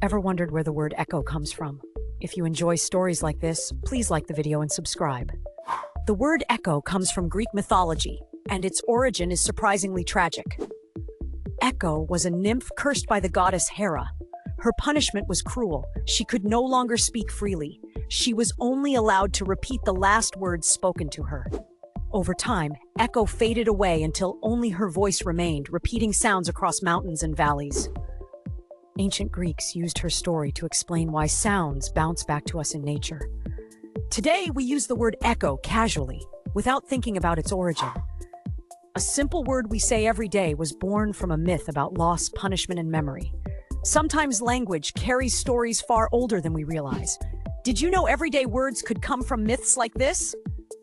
Ever wondered where the word echo comes from? If you enjoy stories like this, please like the video and subscribe. The word echo comes from Greek mythology, and its origin is surprisingly tragic. Echo was a nymph cursed by the goddess Hera. Her punishment was cruel. She could no longer speak freely. She was only allowed to repeat the last words spoken to her. Over time, Echo faded away until only her voice remained, repeating sounds across mountains and valleys. Ancient Greeks used her story to explain why sounds bounce back to us in nature. Today, we use the word echo casually, without thinking about its origin. A simple word we say every day was born from a myth about loss, punishment, and memory. Sometimes language carries stories far older than we realize. Did you know everyday words could come from myths like this?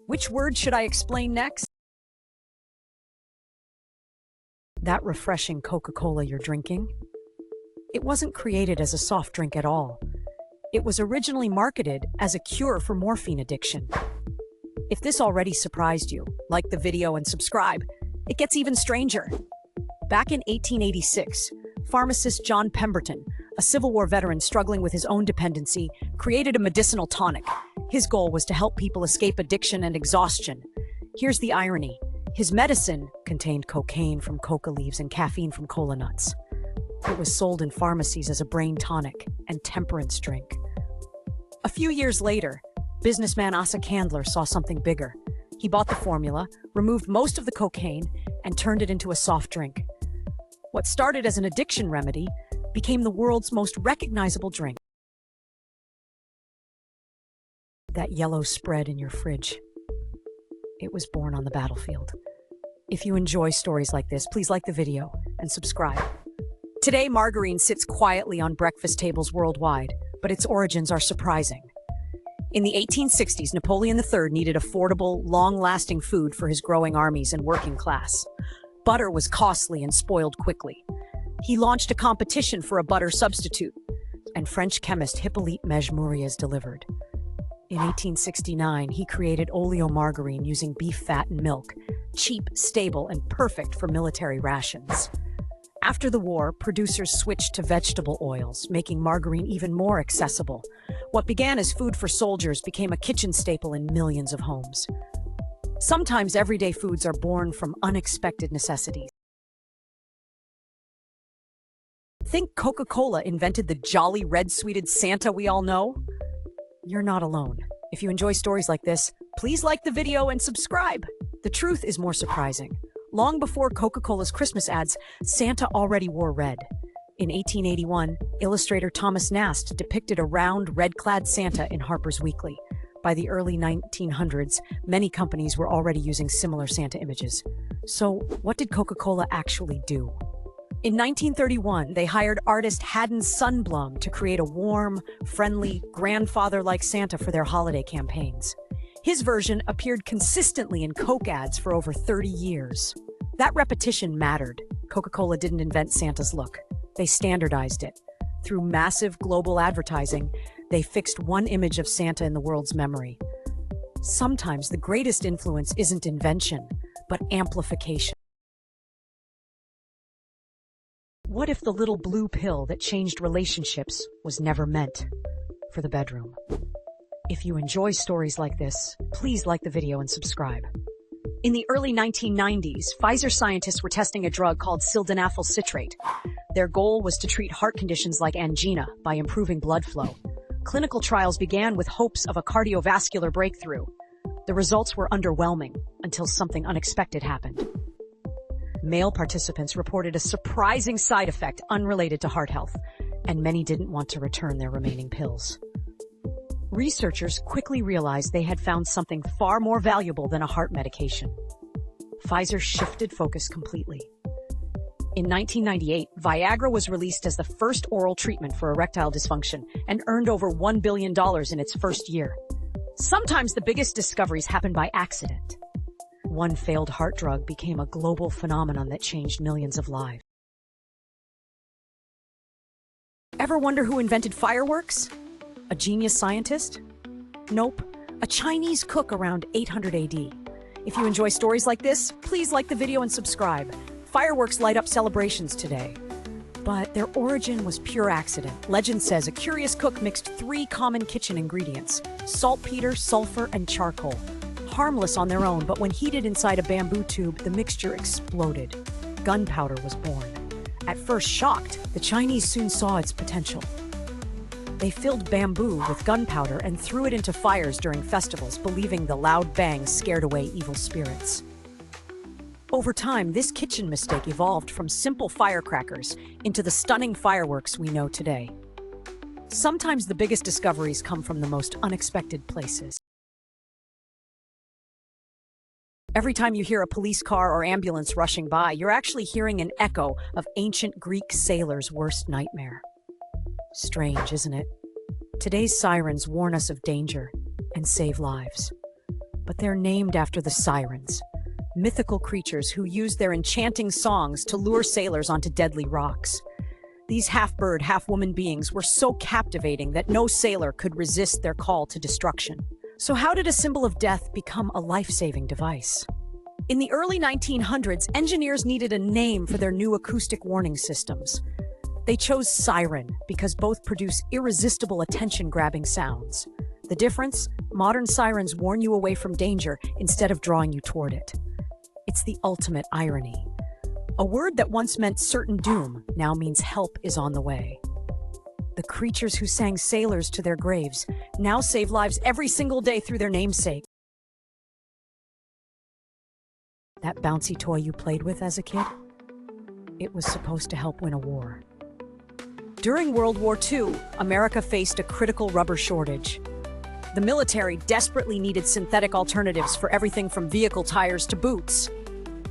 Which word should I explain next? That refreshing Coca-Cola you're drinking? It wasn't created as a soft drink at all. It was originally marketed as a cure for morphine addiction. If this already surprised you, like the video and subscribe. It gets even stranger. Back in 1886, pharmacist John Pemberton, a Civil War veteran struggling with his own dependency, created a medicinal tonic. His goal was to help people escape addiction and exhaustion. Here's the irony. His medicine contained cocaine from coca leaves and caffeine from cola nuts. It was sold in pharmacies as a brain tonic and temperance drink. A few years later, businessman Asa Candler saw something bigger. He bought the formula, removed most of the cocaine, and turned it into a soft drink. What started as an addiction remedy became the world's most recognizable drink. That yellow spread in your fridge. It was born on the battlefield. If you enjoy stories like this, please like the video and subscribe. Today, margarine sits quietly on breakfast tables worldwide, but its origins are surprising. In the 1860s, Napoleon III needed affordable, long-lasting food for his growing armies and working class. Butter was costly and spoiled quickly. He launched a competition for a butter substitute, and French chemist Hippolyte Mejmouriez delivered. In 1869, he created oleomargarine using beef fat and milk, cheap, stable, and perfect for military rations. After the war, producers switched to vegetable oils, making margarine even more accessible. What began as food for soldiers became a kitchen staple in millions of homes. Sometimes everyday foods are born from unexpected necessities. Think Coca-Cola invented the jolly red-sweeted Santa we all know? You're not alone. If you enjoy stories like this, please like the video and subscribe. The truth is more surprising. Long before Coca-Cola's Christmas ads, Santa already wore red. In 1881, illustrator Thomas Nast depicted a round, red-clad Santa in Harper's Weekly. By the early 1900s, many companies were already using similar Santa images. So, what did Coca-Cola actually do? In 1931, they hired artist Haddon Sundblom to create a warm, friendly, grandfather-like Santa for their holiday campaigns. His version appeared consistently in Coke ads for over 30 years. That repetition mattered. Coca-Cola didn't invent Santa's look. They standardized it. Through massive global advertising, they fixed one image of Santa in the world's memory. Sometimes the greatest influence isn't invention, but amplification. What if the little blue pill that changed relationships was never meant for the bedroom? If you enjoy stories like this, please like the video and subscribe. In the early 1990s, Pfizer scientists were testing a drug called sildenafil citrate. Their goal was to treat heart conditions like angina by improving blood flow. Clinical trials began with hopes of a cardiovascular breakthrough. The results were underwhelming until something unexpected happened. Male participants reported a surprising side effect unrelated to heart health, and many didn't want to return their remaining pills. Researchers quickly realized they had found something far more valuable than a heart medication. Pfizer shifted focus completely. In 1998, Viagra was released as the first oral treatment for erectile dysfunction and earned over $1 billion in its first year. Sometimes the biggest discoveries happen by accident. One failed heart drug became a global phenomenon that changed millions of lives. Ever wonder who invented fireworks? A genius scientist? Nope, a Chinese cook around 800 AD. If you enjoy stories like this, please like the video and subscribe. Fireworks light up celebrations today. But their origin was pure accident. Legend says a curious cook mixed 3 common kitchen ingredients: saltpeter, sulfur, and charcoal. Harmless on their own, but when heated inside a bamboo tube, the mixture exploded. Gunpowder was born. At first shocked, the Chinese soon saw its potential. They filled bamboo with gunpowder and threw it into fires during festivals, believing the loud bangs scared away evil spirits. Over time, this kitchen mistake evolved from simple firecrackers into the stunning fireworks we know today. Sometimes the biggest discoveries come from the most unexpected places. Every time you hear a police car or ambulance rushing by, you're actually hearing an echo of ancient Greek sailors' worst nightmare. Strange, isn't it? Today's sirens warn us of danger and save lives. But they're named after the sirens, mythical creatures who use their enchanting songs to lure sailors onto deadly rocks. These half-bird, half-woman beings were so captivating that no sailor could resist their call to destruction. So how did a symbol of death become a life-saving device? In the early 1900s, engineers needed a name for their new acoustic warning systems. They chose siren because both produce irresistible attention-grabbing sounds. The difference? Modern sirens warn you away from danger instead of drawing you toward it. It's the ultimate irony. A word that once meant certain doom now means help is on the way. The creatures who sang sailors to their graves now save lives every single day through their namesake. That bouncy toy you played with as a kid? It was supposed to help win a war. During World War II, America faced a critical rubber shortage. The military desperately needed synthetic alternatives for everything from vehicle tires to boots.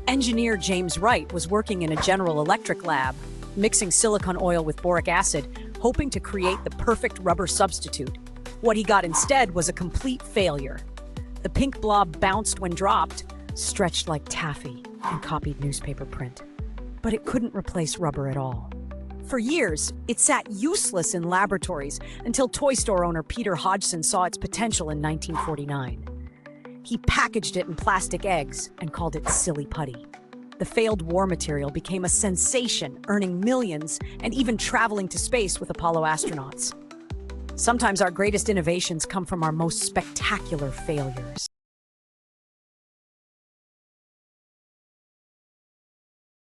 Engineer James Wright was working in a General Electric lab, mixing silicone oil with boric acid, hoping to create the perfect rubber substitute. What he got instead was a complete failure. The pink blob bounced when dropped, stretched like taffy, and copied newspaper print. But it couldn't replace rubber at all. For years, it sat useless in laboratories until toy store owner Peter Hodgson saw its potential in 1949. He packaged it in plastic eggs and called it Silly Putty. The failed war material became a sensation, earning millions and even traveling to space with Apollo astronauts. Sometimes our greatest innovations come from our most spectacular failures.